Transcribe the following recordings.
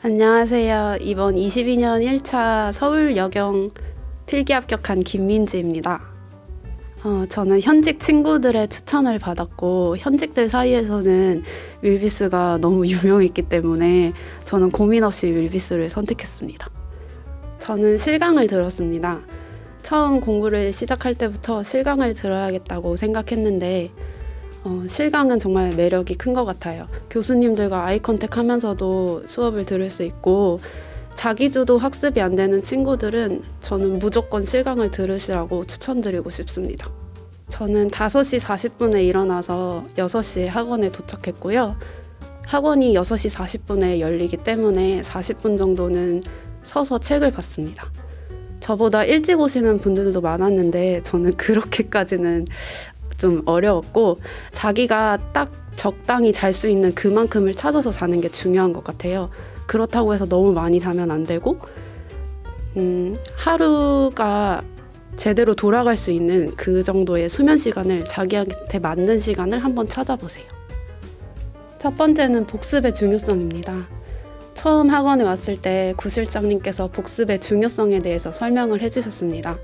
안녕하세요. 이번 22년 1차 서울여경 필기 합격한 김민지입니다. 저는 현직 친구들의 추천을 받았고 현직들 사이에서는 윌비스가 너무 유명했기 때문에 저는 고민 없이 윌비스를 선택했습니다. 저는 실강을 들었습니다. 처음 공부를 시작할 때부터 실강을 들어야겠다고 생각했는데 실강은 정말 매력이 큰 것 같아요. 교수님들과 아이 컨택 하면서도 수업을 들을 수 있고 자기주도 학습이 안 되는 친구들은 저는 무조건 실강을 들으시라고 추천드리고 싶습니다. 저는 5시 40분에 일어나서 6시에 학원에 도착했고요. 학원이 6시 40분에 열리기 때문에 40분 정도는 서서 책을 봤습니다. 저보다 일찍 오시는 분들도 많았는데 저는 그렇게까지는 좀 어려웠고 자기가 딱 적당히 잘 수 있는 그만큼을 찾아서 자는 게 중요한 것 같아요. 그렇다고 해서 너무 많이 자면 안 되고 하루가 제대로 돌아갈 수 있는 그 정도의 수면 시간을 자기한테 맞는 시간을 한번 찾아보세요. 첫 번째는 복습의 중요성입니다. 처음 학원에 왔을 때 구실장님께서 복습의 중요성에 대해서 설명을 해주셨습니다.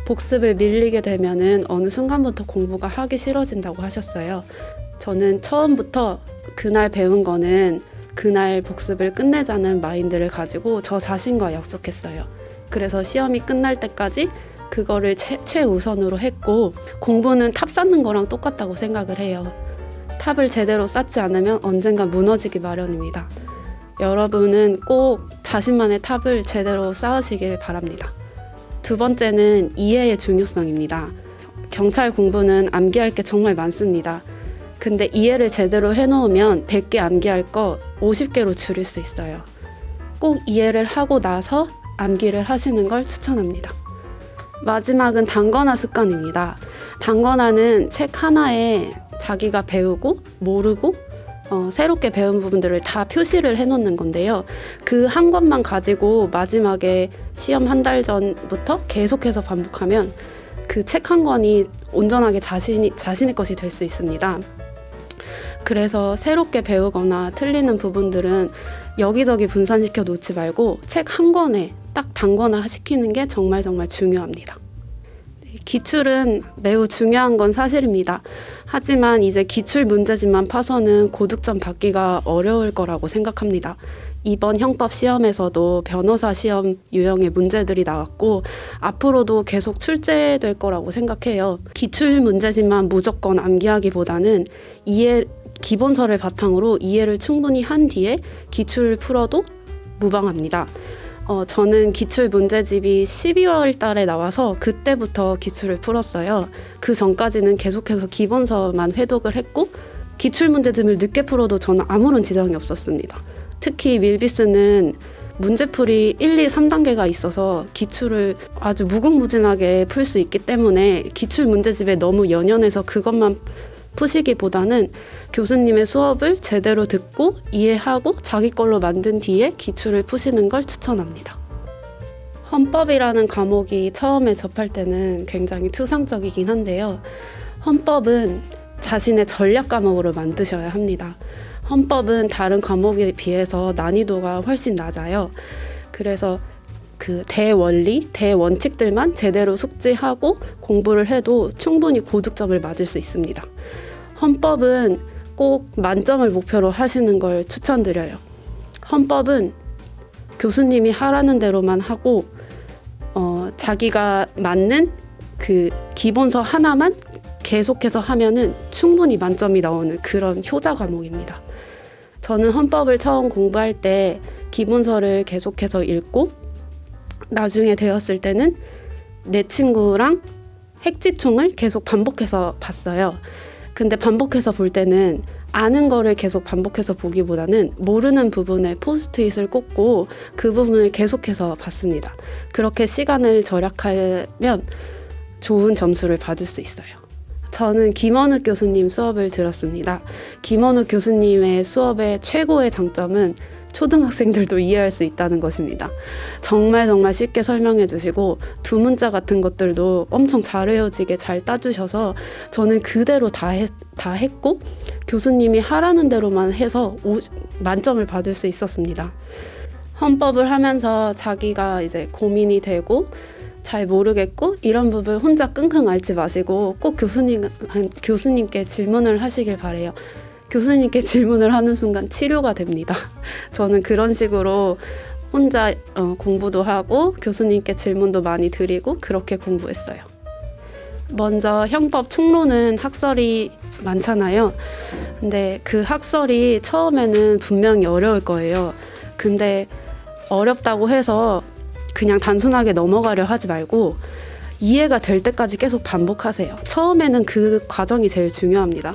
복습을 밀리게 되면은 어느 순간부터 공부가 하기 싫어진다고 하셨어요. 저는 처음부터 그날 배운 거는 그날 복습을 끝내자는 마인드를 가지고 저 자신과 약속했어요. 그래서 시험이 끝날 때까지 그거를 최우선으로 했고 공부는 탑 쌓는 거랑 똑같다고 생각을 해요. 탑을 제대로 쌓지 않으면 언젠가 무너지기 마련입니다. 여러분은 꼭 자신만의 탑을 제대로 쌓으시길 바랍니다. 두 번째는 이해의 중요성입니다. 경찰 공부는 암기할 게 정말 많습니다. 근데 이해를 제대로 해놓으면 100개 암기할 거 50개로 줄일 수 있어요. 꼭 이해를 하고 나서 암기를 하시는 걸 추천합니다. 마지막은 단권화 습관입니다. 단권화는 책 하나에 자기가 배우고 모르고 새롭게 배운 부분들을 다 표시를 해놓는 건데요. 그 한 권만 가지고 마지막에 시험 한 달 전부터 계속해서 반복하면 그 책 한 권이 온전하게 자신의 것이 될 수 있습니다. 그래서 새롭게 배우거나 틀리는 부분들은 여기저기 분산시켜 놓지 말고 책 한 권에 딱 단권화 시키는 게 정말 중요합니다. 기출은 매우 중요한 건 사실입니다. 하지만 이제 기출 문제집만 파서는 고득점 받기가 어려울 거라고 생각합니다. 이번 형법 시험에서도 변호사 시험 유형의 문제들이 나왔고 앞으로도 계속 출제될 거라고 생각해요. 기출 문제집만 무조건 암기하기보다는 기본서를 바탕으로 이해를 충분히 한 뒤에 기출을 풀어도 무방합니다. 저는 기출 문제집이 12월 달에 나와서 그때부터 기출을 풀었어요. 그 전까지는 계속해서 기본서만 회독을 했고 기출 문제집을 늦게 풀어도 저는 아무런 지장이 없었습니다. 특히 윌비스는 문제풀이 1, 2, 3단계가 있어서 기출을 아주 무궁무진하게 풀 수 있기 때문에 기출 문제집에 너무 연연해서 그것만 푸시기보다는 교수님의 수업을 제대로 듣고 이해하고 자기 걸로 만든 뒤에 기출을 푸시는 걸 추천합니다. 헌법이라는 과목이 처음에 접할 때는 굉장히 추상적이긴 한데요. 헌법은 자신의 전략 과목으로 만드셔야 합니다. 헌법은 다른 과목에 비해서 난이도가 훨씬 낮아요. 그래서 그 대원리, 대원칙들만 제대로 숙지하고 공부를 해도 충분히 고득점을 맞을 수 있습니다. 헌법은 꼭 만점을 목표로 하시는 걸 추천드려요. 헌법은 교수님이 하라는 대로만 하고 자기가 맞는 그 기본서 하나만 계속해서 하면은 충분히 만점이 나오는 그런 효자 과목입니다. 저는 헌법을 처음 공부할 때 기본서를 계속해서 읽고 나중에 되었을 때는 내 친구랑 핵지총을 계속 반복해서 봤어요. 근데 반복해서 볼 때는 아는 거를 계속 반복해서 보기보다는 모르는 부분에 포스트잇을 꽂고 그 부분을 계속해서 봤습니다. 그렇게 시간을 절약하면 좋은 점수를 받을 수 있어요. 저는 김원욱 교수님 수업을 들었습니다. 김원욱 교수님의 수업의 최고의 장점은 초등학생들도 이해할 수 있다는 것입니다. 정말 쉽게 설명해 주시고 두 문자 같은 것들도 엄청 잘 외워지게 잘 따주셔서 저는 그대로 다 했고 교수님이 하라는 대로만 해서 만점을 받을 수 있었습니다. 헌법을 하면서 자기가 이제 고민이 되고 잘 모르겠고 이런 부분 혼자 끙끙 앓지 마시고 꼭 교수님께 질문을 하시길 바래요. 교수님께 질문을 하는 순간 치료가 됩니다. 저는 그런 식으로 혼자 공부도 하고 교수님께 질문도 많이 드리고 그렇게 공부했어요. 먼저 형법 총론은 학설이 많잖아요. 근데 그 학설이 처음에는 분명히 어려울 거예요. 근데 어렵다고 해서 그냥 단순하게 넘어가려 하지 말고 이해가 될 때까지 계속 반복하세요. 처음에는 그 과정이 제일 중요합니다.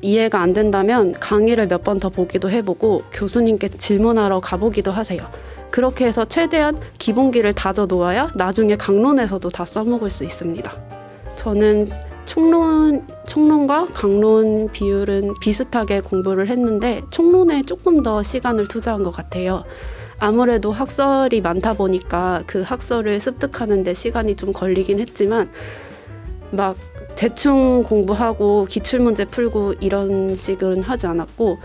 이해가 안 된다면 강의를 몇 번 더 보기도 해보고 교수님께 질문하러 가보기도 하세요. 그렇게 해서 최대한 기본기를 다져 놓아야 나중에 강론에서도 다 써먹을 수 있습니다. 저는 총론과 강론 비율은 비슷하게 공부를 했는데 총론에 조금 더 시간을 투자한 것 같아요. 아무래도 학설이 많다 보니까 그 학설을 습득하는 데 시간이 좀 걸리긴 했지만 막 대충 공부하고 기출문제 풀고 이런 식은 하지 않았고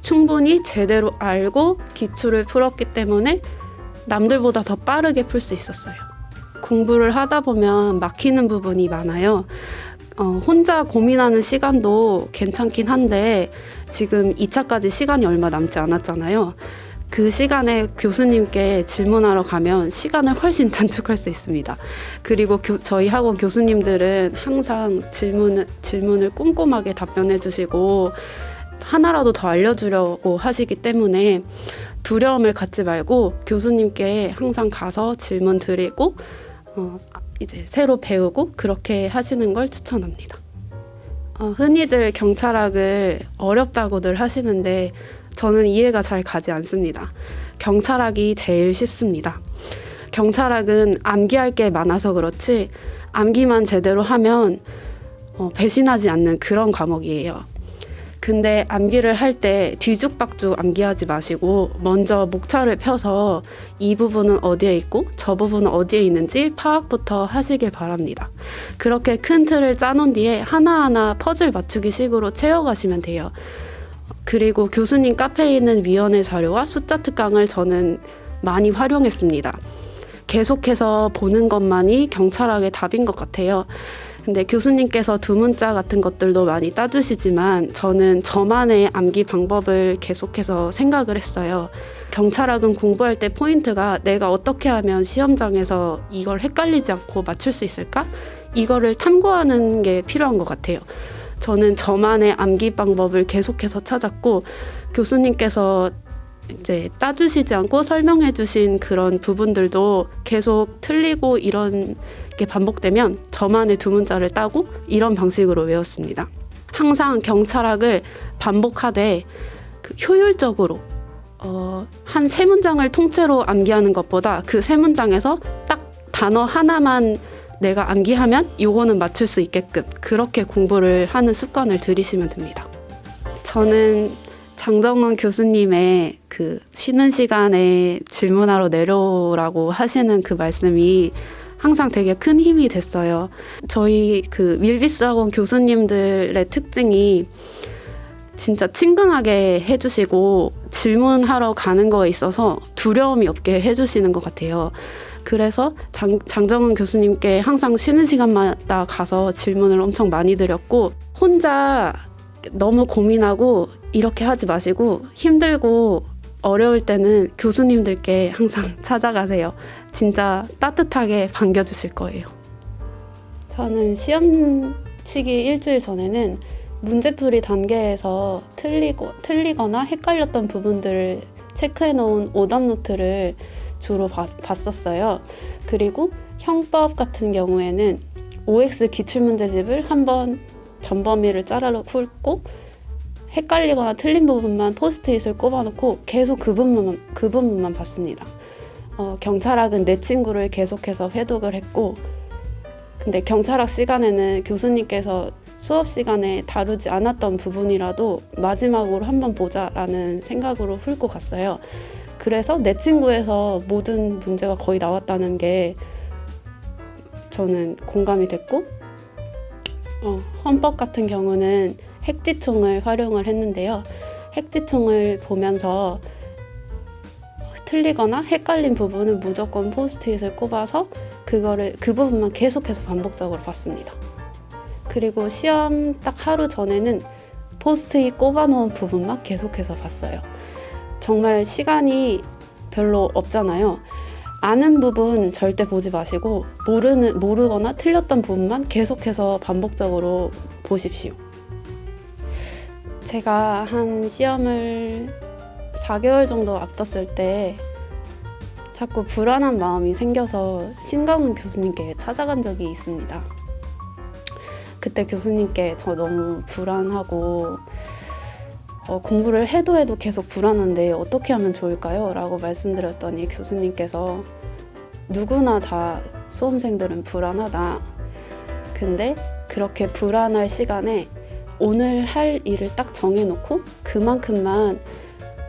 충분히 제대로 알고 기출을 풀었기 때문에 남들보다 더 빠르게 풀 수 있었어요. 공부를 하다 보면 막히는 부분이 많아요. 혼자 고민하는 시간도 괜찮긴 한데 지금 2차까지 시간이 얼마 남지 않았잖아요. 그 시간에 교수님께 질문하러 가면 시간을 훨씬 단축할 수 있습니다. 그리고 저희 학원 교수님들은 항상 질문을 꼼꼼하게 답변해 주시고 하나라도 더 알려주려고 하시기 때문에 두려움을 갖지 말고 교수님께 항상 가서 질문 드리고 이제 새로 배우고 그렇게 하시는 걸 추천합니다. 흔히들 경찰학을 어렵다고들 하시는데 저는 이해가 잘 가지 않습니다. 경찰학이 제일 쉽습니다. 경찰학은 암기할 게 많아서 그렇지 암기만 제대로 하면 배신하지 않는 그런 과목이에요. 근데 암기를 할 때 뒤죽박죽 암기하지 마시고 먼저 목차를 펴서 이 부분은 어디에 있고 저 부분은 어디에 있는지 파악부터 하시길 바랍니다. 그렇게 큰 틀을 짜놓은 뒤에 하나하나 퍼즐 맞추기 식으로 채워가시면 돼요. 그리고 교수님 카페에 있는 위원회 자료와 숫자 특강을 저는 많이 활용했습니다. 계속해서 보는 것만이 경찰학의 답인 것 같아요. 근데 교수님께서 두문자 같은 것들도 많이 따주시지만 저는 저만의 암기 방법을 계속해서 생각을 했어요. 경찰학은 공부할 때 포인트가 내가 어떻게 하면 시험장에서 이걸 헷갈리지 않고 맞출 수 있을까? 이거를 탐구하는 게 필요한 것 같아요. 저는 저만의 암기 방법을 계속해서 찾았고 교수님께서 이제 따주시지 않고 설명해 주신 그런 부분들도 계속 틀리고 이런 게 반복되면 저만의 두문자를 따고 이런 방식으로 외웠습니다. 항상 경찰학을 반복하되 효율적으로 한 3문장을 통째로 암기하는 것보다 그 3문장에서 딱 단어 하나만 내가 암기하면 요거는 맞출 수 있게끔 그렇게 공부를 하는 습관을 들이시면 됩니다. 저는 장정은 교수님의 그 쉬는 시간에 질문하러 내려오라고 하시는 그 말씀이 항상 되게 큰 힘이 됐어요. 저희 그 윌비스 학원 교수님들의 특징이 진짜 친근하게 해주시고 질문하러 가는 거에 있어서 두려움이 없게 해주시는 것 같아요. 그래서 장정은 교수님께 항상 쉬는 시간마다 가서 질문을 엄청 많이 드렸고 혼자 너무 고민하고 이렇게 하지 마시고 힘들고 어려울 때는 교수님들께 항상 찾아가세요. 진짜 따뜻하게 반겨주실 거예요. 저는 시험 치기 일주일 전에는 문제풀이 단계에서 틀리거나 헷갈렸던 부분들을 체크해 놓은 오답 노트를 주로 봤었어요. 그리고 형법 같은 경우에는 OX 기출문제집을 한번 전범위를 짜라로 훑고 헷갈리거나 틀린 부분만 포스트잇을 꼽아놓고 계속 그 부분만 봤습니다. 경찰학은 내 친구를 계속해서 회독을 했고 근데 경찰학 시간에는 교수님께서 수업 시간에 다루지 않았던 부분이라도 마지막으로 한번 보자라는 생각으로 훑고 갔어요. 그래서 내 친구에서 모든 문제가 거의 나왔다는 게 저는 공감이 됐고 헌법 같은 경우는 핵지총을 활용을 했는데요. 핵지총을 보면서 틀리거나 헷갈린 부분은 무조건 포스트잇을 꼽아서 그 부분만 계속해서 반복적으로 봤습니다. 그리고 시험 딱 하루 전에는 포스트잇 꼽아놓은 부분만 계속해서 봤어요. 정말 시간이 별로 없잖아요. 아는 부분 절대 보지 마시고 모르거나 틀렸던 부분만 계속해서 반복적으로 보십시오. 제가 한 시험을 4개월 정도 앞뒀을 때 자꾸 불안한 마음이 생겨서 신강훈 교수님께 찾아간 적이 있습니다. 그때 교수님께 저 너무 불안하고 공부를 해도 계속 불안한데 어떻게 하면 좋을까요? 라고 말씀드렸더니 교수님께서 누구나 다 수험생들은 불안하다. 근데 그렇게 불안할 시간에 오늘 할 일을 딱 정해놓고 그만큼만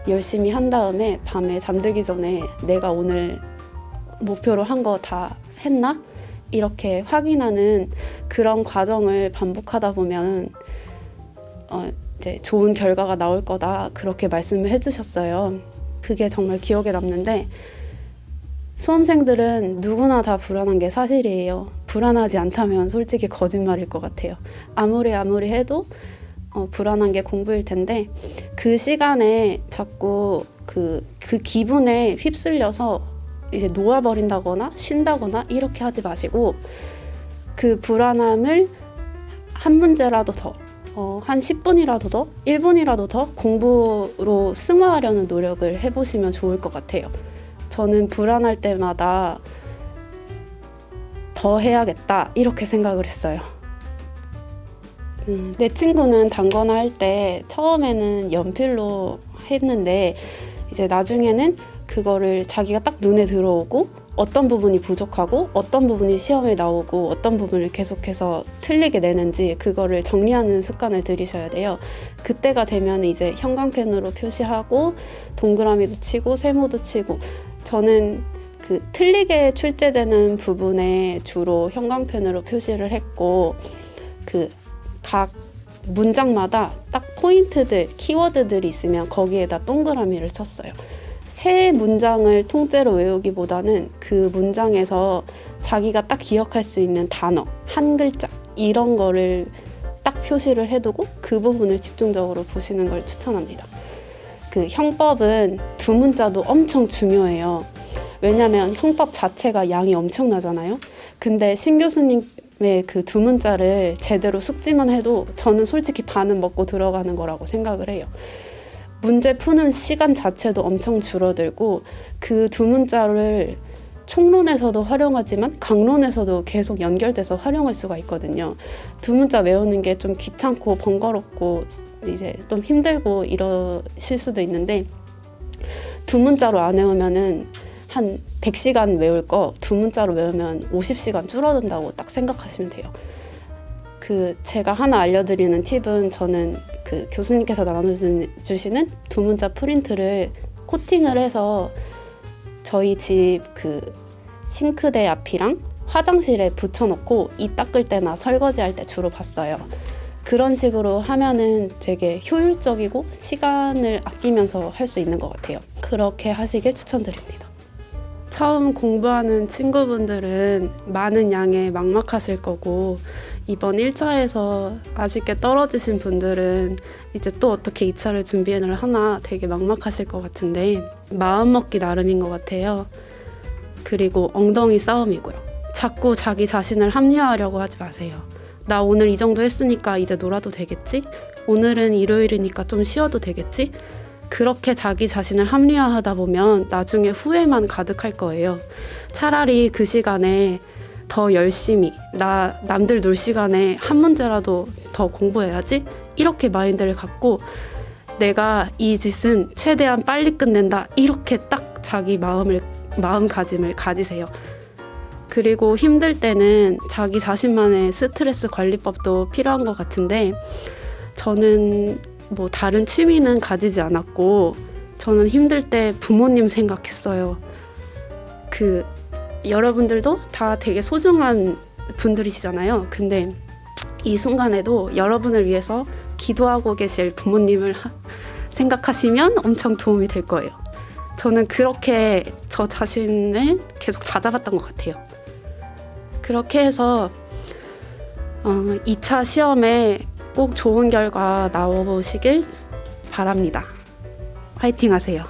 열심히 한 다음에 밤에 잠들기 전에 내가 오늘 목표로 한 거 다 했나? 이렇게 확인하는 그런 과정을 반복하다 보면 이제 좋은 결과가 나올 거다. 그렇게 말씀을 해주셨어요. 그게 정말 기억에 남는데 수험생들은 누구나 다 불안한 게 사실이에요. 불안하지 않다면 솔직히 거짓말일 것 같아요. 아무리 해도 불안한 게 공부일 텐데 그 시간에 자꾸 그 기분에 휩쓸려서 이제 놓아버린다거나 쉰다거나 이렇게 하지 마시고 그 불안함을 한 문제라도 더 한 10분이라도 더 1분이라도 더 공부로 승화하려는 노력을 해보시면 좋을 것 같아요. 저는 불안할 때마다 더 해야겠다 이렇게 생각을 했어요. 내 친구는 단거나 할 때 처음에는 연필로 했는데 이제 나중에는 그거를 자기가 딱 눈에 들어오고 어떤 부분이 부족하고 어떤 부분이 시험에 나오고 어떤 부분을 계속해서 틀리게 내는지 그거를 정리하는 습관을 들이셔야 돼요. 그때가 되면 이제 형광펜으로 표시하고 동그라미도 치고 세모도 치고 저는 그 틀리게 출제되는 부분에 주로 형광펜으로 표시를 했고 그 각 문장마다 딱 포인트들, 키워드들이 있으면 거기에다 동그라미를 쳤어요. 새 문장을 통째로 외우기보다는 그 문장에서 자기가 딱 기억할 수 있는 단어, 한 글자 이런 거를 딱 표시를 해두고 그 부분을 집중적으로 보시는 걸 추천합니다. 그 형법은 두 문자도 엄청 중요해요. 왜냐면 형법 자체가 양이 엄청나잖아요. 근데 신 교수님의 그 두 문자를 제대로 숙지만 해도 저는 솔직히 반은 먹고 들어가는 거라고 생각을 해요. 문제 푸는 시간 자체도 엄청 줄어들고 그 두 문자를 총론에서도 활용하지만 강론에서도 계속 연결돼서 활용할 수가 있거든요. 두 문자 외우는 게 좀 귀찮고 번거롭고 이제 좀 힘들고 이러실 수도 있는데 두 문자로 안 외우면은 한 100시간 외울 거 두 문자로 외우면 50시간 줄어든다고 딱 생각하시면 돼요. 그 제가 하나 알려드리는 팁은 저는 그 교수님께서 나눠주시는 두 문자 프린트를 코팅을 해서 저희 집 그 싱크대 앞이랑 화장실에 붙여놓고 이 닦을 때나 설거지할 때 주로 봤어요. 그런 식으로 하면은 되게 효율적이고 시간을 아끼면서 할 수 있는 것 같아요. 그렇게 하시길 추천드립니다. 처음 공부하는 친구분들은 많은 양에 막막하실 거고 이번 1차에서 아쉽게 떨어지신 분들은 이제 또 어떻게 2차를 준비를 하나 되게 막막하실 것 같은데 마음먹기 나름인 것 같아요. 그리고 엉덩이 싸움이고요. 자꾸 자기 자신을 합리화하려고 하지 마세요. 나 오늘 이 정도 했으니까 이제 놀아도 되겠지? 오늘은 일요일이니까 좀 쉬어도 되겠지? 그렇게 자기 자신을 합리화하다 보면 나중에 후회만 가득할 거예요. 차라리 그 시간에 더 열심히 남들 놀 시간에 한 문제라도 더 공부해야지 이렇게 마인드를 갖고 내가 이 짓은 최대한 빨리 끝낸다 이렇게 딱 자기 마음가짐을 가지세요. 그리고 힘들 때는 자기 자신만의 스트레스 관리법도 필요한 것 같은데 저는 뭐 다른 취미는 가지지 않았고 저는 힘들 때 부모님 생각했어요. 여러분들도 다 되게 소중한 분들이시잖아요. 근데 이 순간에도 여러분을 위해서 기도하고 계실 부모님을 생각하시면 엄청 도움이 될 거예요. 저는 그렇게 저 자신을 계속 다잡았던 것 같아요. 그렇게 해서 2차 시험에 꼭 좋은 결과 나오시길 바랍니다. 화이팅 하세요.